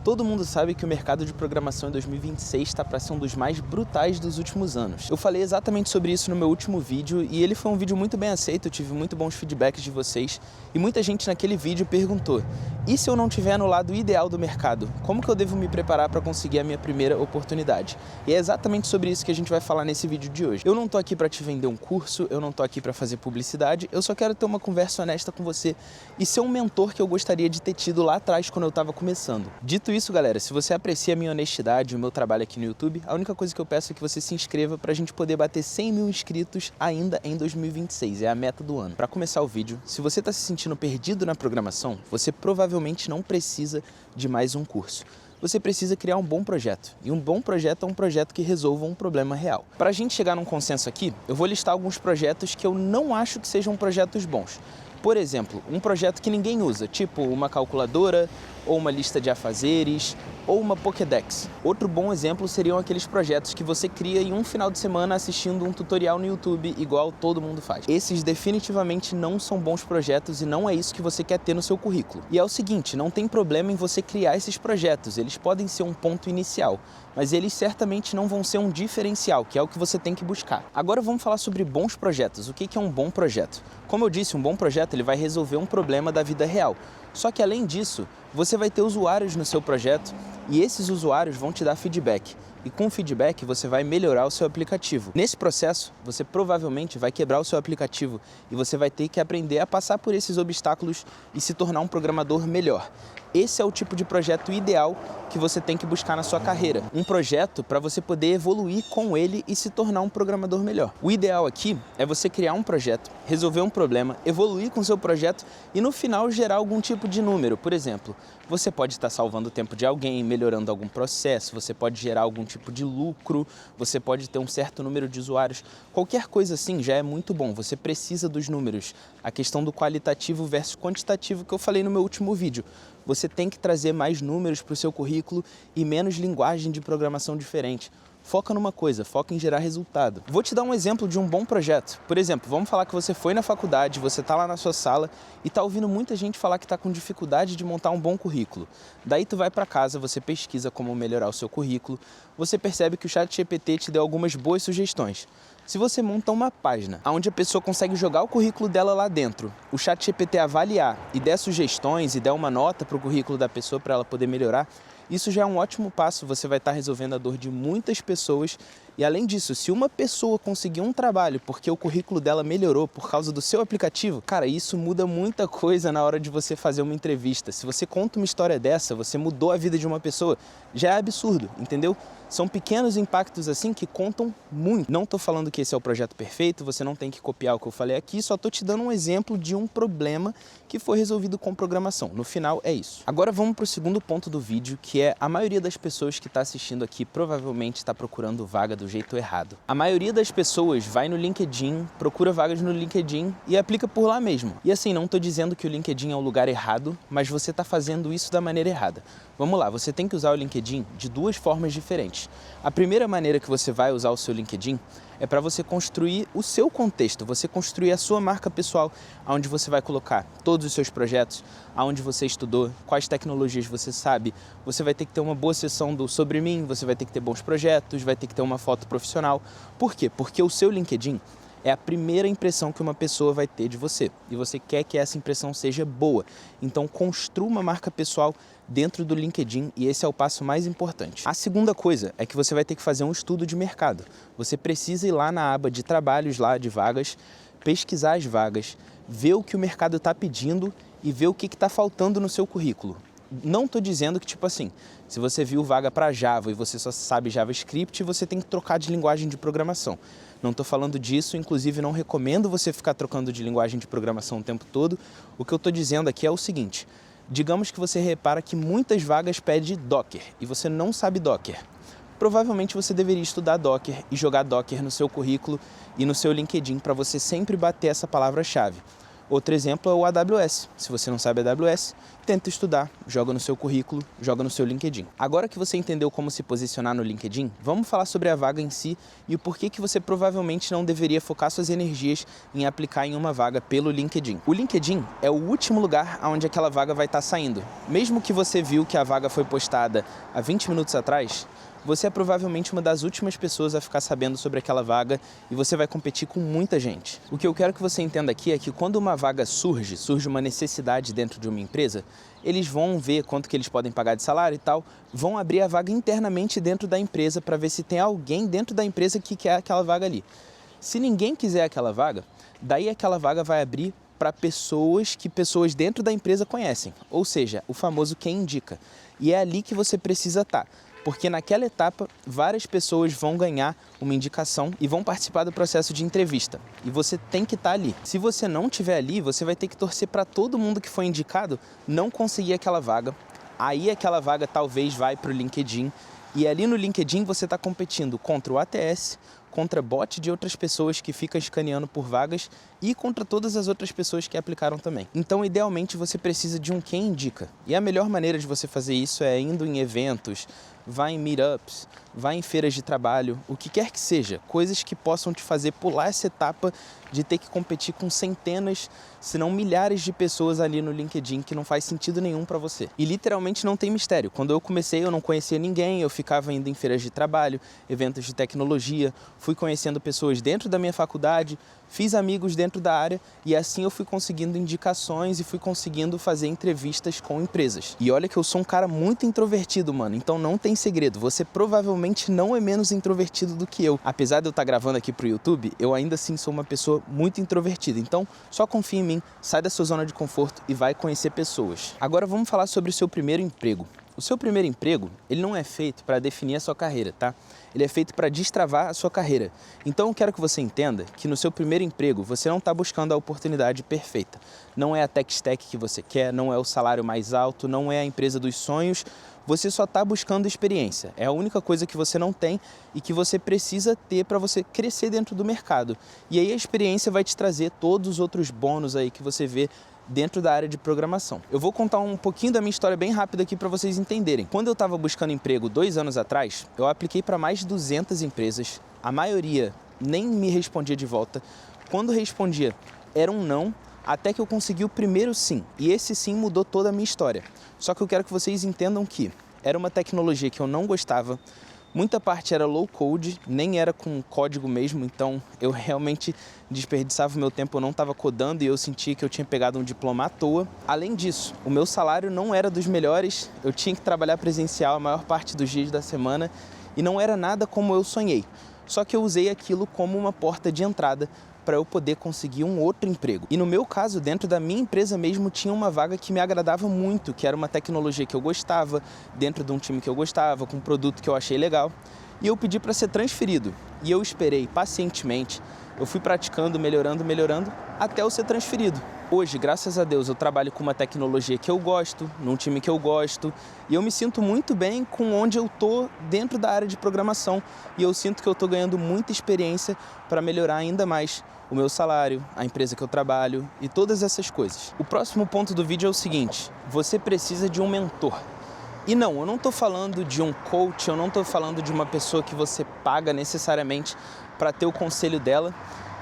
Todo mundo sabe que o mercado de programação em 2026 está para ser um dos mais brutais dos últimos anos. Eu falei exatamente sobre isso no meu último vídeo e ele foi um vídeo muito bem aceito, eu tive muito bons feedbacks de vocês e muita gente naquele vídeo perguntou: e se eu não estiver no lado ideal do mercado, como que eu devo me preparar para conseguir a minha primeira oportunidade? E é exatamente sobre isso que a gente vai falar nesse vídeo de hoje. Eu não tô aqui para te vender um curso, eu não tô aqui para fazer publicidade, eu só quero ter uma conversa honesta com você e ser um mentor que eu gostaria de ter tido lá atrás quando eu estava começando. Dito isso, galera, se você aprecia a minha honestidade e o meu trabalho aqui no YouTube, a única coisa que eu peço é que você se inscreva para a gente poder bater 100 mil inscritos ainda em 2026, é a meta do ano. Para começar o vídeo, se você está se sentindo perdido na programação, você provavelmente não precisa de mais um curso. Você precisa criar um bom projeto, e um bom projeto é um projeto que resolva um problema real. Para a gente chegar num consenso aqui, eu vou listar alguns projetos que eu não acho que sejam projetos bons. Por exemplo, um projeto que ninguém usa, tipo uma calculadora, ou uma lista de afazeres, ou uma Pokédex. Outro bom exemplo seriam aqueles projetos que você cria em um final de semana assistindo um tutorial no YouTube, igual todo mundo faz. Esses definitivamente não são bons projetos e não é isso que você quer ter no seu currículo. E é o seguinte, não tem problema em você criar esses projetos, eles podem ser um ponto inicial, mas eles certamente não vão ser um diferencial, que é o que você tem que buscar. Agora vamos falar sobre bons projetos. O que é um bom projeto? Como eu disse, um bom projeto ele vai resolver um problema da vida real. Só que além disso, você vai ter usuários no seu projeto e esses usuários vão te dar feedback. E com feedback você vai melhorar o seu aplicativo. Nesse processo, você provavelmente vai quebrar o seu aplicativo e você vai ter que aprender a passar por esses obstáculos e se tornar um programador melhor. Esse é o tipo de projeto ideal que você tem que buscar na sua carreira. Um projeto para você poder evoluir com ele e se tornar um programador melhor. O ideal aqui é você criar um projeto, resolver um problema, evoluir com o seu projeto e no final gerar algum tipo de número. Por exemplo, você pode estar salvando o tempo de alguém, melhorando algum processo, você pode gerar algum tipo de lucro, você pode ter um certo número de usuários. Qualquer coisa assim já é muito bom, você precisa dos números. A questão do qualitativo versus quantitativo que eu falei no meu último vídeo. Você tem que trazer mais números para o seu currículo e menos linguagem de programação diferente. Foca numa coisa, foca em gerar resultado. Vou te dar um exemplo de um bom projeto. Por exemplo, vamos falar que você foi na faculdade, você está lá na sua sala e está ouvindo muita gente falar que está com dificuldade de montar um bom currículo. Daí tu vai para casa, você pesquisa como melhorar o seu currículo, você percebe que o ChatGPT te deu algumas boas sugestões. Se você monta uma página onde a pessoa consegue jogar o currículo dela lá dentro, o ChatGPT avaliar e der sugestões e der uma nota para o currículo da pessoa para ela poder melhorar, isso já é um ótimo passo, você vai estar resolvendo a dor de muitas pessoas. E além disso, se uma pessoa conseguir um trabalho porque o currículo dela melhorou por causa do seu aplicativo, cara, isso muda muita coisa na hora de você fazer uma entrevista. Se você conta uma história dessa, você mudou a vida de uma pessoa, já é absurdo, entendeu? São pequenos impactos assim que contam muito. Não estou falando que esse é o projeto perfeito, você não tem que copiar o que eu falei aqui, só estou te dando um exemplo de um problema que foi resolvido com programação. No final é isso. Agora vamos para o segundo ponto do vídeo, que é a maioria das pessoas que está assistindo aqui provavelmente está procurando vaga do jeito errado. A maioria das pessoas vai no LinkedIn, procura vagas no LinkedIn e aplica por lá mesmo. E assim, não estou dizendo que o LinkedIn é o lugar errado, mas você está fazendo isso da maneira errada. Vamos lá, você tem que usar o LinkedIn de duas formas diferentes. A primeira maneira que você vai usar o seu LinkedIn é para você construir o seu contexto, você construir a sua marca pessoal, onde você vai colocar todos os seus projetos, aonde você estudou, quais tecnologias você sabe. Você vai ter que ter uma boa seção do sobre mim, você vai ter que ter bons projetos, vai ter que ter uma foto profissional. Por quê? Porque o seu LinkedIn é a primeira impressão que uma pessoa vai ter de você e você quer que essa impressão seja boa. Então construa uma marca pessoal dentro do LinkedIn e esse é o passo mais importante. A segunda coisa é que você vai ter que fazer um estudo de mercado. Você precisa ir lá na aba de trabalhos, lá de vagas, pesquisar as vagas, ver o que o mercado está pedindo e ver o que está faltando no seu currículo. Não estou dizendo que, tipo assim, se você viu vaga para Java e você só sabe JavaScript, você tem que trocar de linguagem de programação. Não estou falando disso, inclusive não recomendo você ficar trocando de linguagem de programação o tempo todo. O que eu estou dizendo aqui é o seguinte: digamos que você repara que muitas vagas pedem Docker e você não sabe Docker. Provavelmente você deveria estudar Docker e jogar Docker no seu currículo e no seu LinkedIn para você sempre bater essa palavra-chave. Outro exemplo é o AWS. Se você não sabe AWS, tenta estudar, joga no seu currículo, joga no seu LinkedIn. Agora que você entendeu como se posicionar no LinkedIn, vamos falar sobre a vaga em si e o porquê que você provavelmente não deveria focar suas energias em aplicar em uma vaga pelo LinkedIn. O LinkedIn é o último lugar onde aquela vaga vai estar saindo. Mesmo que você viu que a vaga foi postada há 20 minutos atrás, você é provavelmente uma das últimas pessoas a ficar sabendo sobre aquela vaga e você vai competir com muita gente. O que eu quero que você entenda aqui é que quando uma vaga surge uma necessidade dentro de uma empresa, eles vão ver quanto que eles podem pagar de salário e tal, vão abrir a vaga internamente dentro da empresa para ver se tem alguém dentro da empresa que quer aquela vaga ali. Se ninguém quiser aquela vaga, daí aquela vaga vai abrir para pessoas que pessoas dentro da empresa conhecem, ou seja, o famoso quem indica. E é ali que você precisa estar. Porque naquela etapa, várias pessoas vão ganhar uma indicação e vão participar do processo de entrevista. E você tem que estar ali. Se você não estiver ali, você vai ter que torcer para todo mundo que foi indicado não conseguir aquela vaga. Aí aquela vaga talvez vai para o LinkedIn. E ali no LinkedIn você está competindo contra o ATS, contra bot de outras pessoas que ficam escaneando por vagas e contra todas as outras pessoas que aplicaram também. Então, idealmente, você precisa de um quem indica. E a melhor maneira de você fazer isso é indo em eventos, vai em meetups, vai em feiras de trabalho, o que quer que seja, coisas que possam te fazer pular essa etapa de ter que competir com centenas, se não milhares de pessoas ali no LinkedIn que não faz sentido nenhum para você. E literalmente não tem mistério. Quando eu comecei, eu não conhecia ninguém, eu ficava indo em feiras de trabalho, eventos de tecnologia, fui conhecendo pessoas dentro da minha faculdade, fiz amigos dentro da área e assim eu fui conseguindo indicações e fui conseguindo fazer entrevistas com empresas. E olha que eu sou um cara muito introvertido, mano, então não tem segredo, você provavelmente não é menos introvertido do que eu. Apesar de eu estar gravando aqui pro YouTube, eu ainda assim sou uma pessoa muito introvertida, então só confia em mim, sai da sua zona de conforto e vai conhecer pessoas. Agora vamos falar sobre o seu primeiro emprego. O seu primeiro emprego, ele não é feito para definir a sua carreira, tá? Ele é feito para destravar a sua carreira. Então eu quero que você entenda que no seu primeiro emprego você não está buscando a oportunidade perfeita. Não é a tech stack que você quer, não é o salário mais alto, não é a empresa dos sonhos. Você só está buscando experiência. É a única coisa que você não tem e que você precisa ter para você crescer dentro do mercado. E aí a experiência vai te trazer todos os outros bônus aí que você vê dentro da área de programação. Eu vou contar um pouquinho da minha história bem rápida aqui para vocês entenderem. Quando eu estava buscando emprego 2 anos atrás, eu apliquei para mais de 200 empresas. A maioria nem me respondia de volta. Quando respondia, era um não, até que eu consegui o primeiro sim. E esse sim mudou toda a minha história. Só que eu quero que vocês entendam que era uma tecnologia que eu não gostava. Muita parte era low code, nem era com código mesmo, então eu realmente desperdiçava o meu tempo, eu não estava codando e eu sentia que eu tinha pegado um diploma à toa. Além disso, o meu salário não era dos melhores, eu tinha que trabalhar presencial a maior parte dos dias da semana e não era nada como eu sonhei. Só que eu usei aquilo como uma porta de entrada para eu poder conseguir um outro emprego. E no meu caso, dentro da minha empresa mesmo, tinha uma vaga que me agradava muito, que era uma tecnologia que eu gostava, dentro de um time que eu gostava, com um produto que eu achei legal. E eu pedi para ser transferido. E eu esperei pacientemente, eu fui praticando, melhorando, até eu ser transferido. Hoje, graças a Deus, eu trabalho com uma tecnologia que eu gosto, num time que eu gosto, e eu me sinto muito bem com onde eu tô dentro da área de programação, e eu sinto que eu tô ganhando muita experiência para melhorar ainda mais o meu salário, a empresa que eu trabalho e todas essas coisas. O próximo ponto do vídeo é o seguinte: você precisa de um mentor. E não, eu não estou falando de um coach, eu não estou falando de uma pessoa que você paga necessariamente para ter o conselho dela.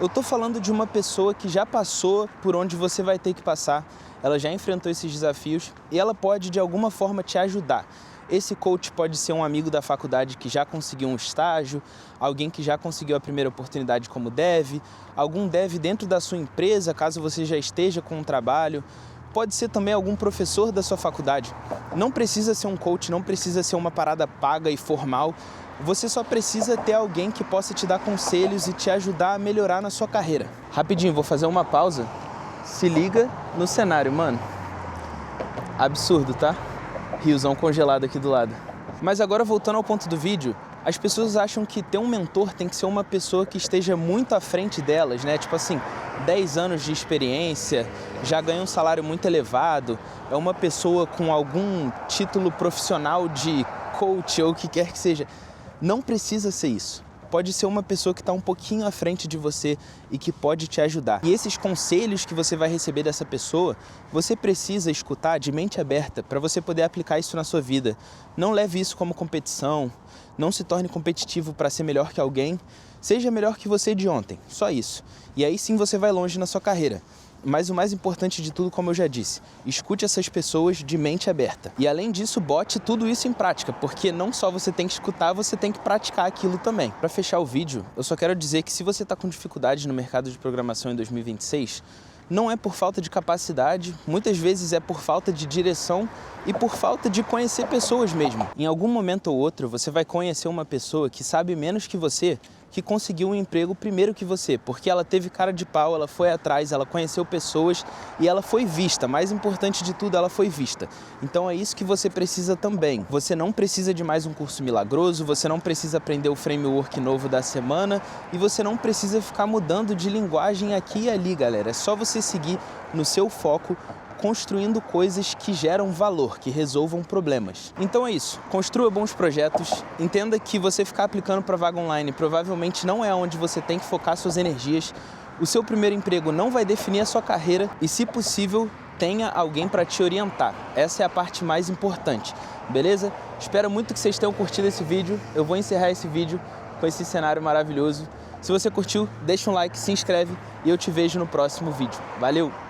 Eu estou falando de uma pessoa que já passou por onde você vai ter que passar, ela já enfrentou esses desafios e ela pode de alguma forma te ajudar. Esse coach pode ser um amigo da faculdade que já conseguiu um estágio, alguém que já conseguiu a primeira oportunidade como dev, algum dev dentro da sua empresa, caso você já esteja com um trabalho. Pode ser também algum professor da sua faculdade. Não precisa ser um coach, não precisa ser uma parada paga e formal. Você só precisa ter alguém que possa te dar conselhos e te ajudar a melhorar na sua carreira. Rapidinho, vou fazer uma pausa. Se liga no cenário, mano. Absurdo, tá? Riozão congelado aqui do lado. Mas agora, voltando ao ponto do vídeo, as pessoas acham que ter um mentor tem que ser uma pessoa que esteja muito à frente delas, né? Tipo assim, 10 anos de experiência, já ganha um salário muito elevado, é uma pessoa com algum título profissional de coach ou o que quer que seja. Não precisa ser isso. pode ser uma pessoa que está um pouquinho à frente de você e que pode te ajudar. E esses conselhos que você vai receber dessa pessoa, você precisa escutar de mente aberta para você poder aplicar isso na sua vida. Não leve isso como competição, não se torne competitivo para ser melhor que alguém, seja melhor que você de ontem, só isso. E aí sim você vai longe na sua carreira. Mas o mais importante de tudo, como eu já disse, escute essas pessoas de mente aberta. E além disso, bote tudo isso em prática, porque não só você tem que escutar, você tem que praticar aquilo também. Para fechar o vídeo, eu só quero dizer que se você está com dificuldade no mercado de programação em 2026, não é por falta de capacidade, muitas vezes é por falta de direção e por falta de conhecer pessoas mesmo. Em algum momento ou outro, você vai conhecer uma pessoa que sabe menos que você, que conseguiu um emprego primeiro que você, porque ela teve cara de pau, ela foi atrás, ela conheceu pessoas e ela foi vista. Mais importante de tudo, ela foi vista. Então é isso que você precisa também. Você não precisa de mais um curso milagroso, você não precisa aprender o framework novo da semana e você não precisa ficar mudando de linguagem aqui e ali, galera. É só você seguir no seu foco, construindo coisas que geram valor, que resolvam problemas. Então é isso, construa bons projetos, entenda que você ficar aplicando para vaga online provavelmente não é onde você tem que focar suas energias, o seu primeiro emprego não vai definir a sua carreira e, se possível, tenha alguém para te orientar. Essa é a parte mais importante, beleza? Espero muito que vocês tenham curtido esse vídeo, eu vou encerrar esse vídeo com esse cenário maravilhoso. Se você curtiu, deixa um like, se inscreve e eu te vejo no próximo vídeo. Valeu!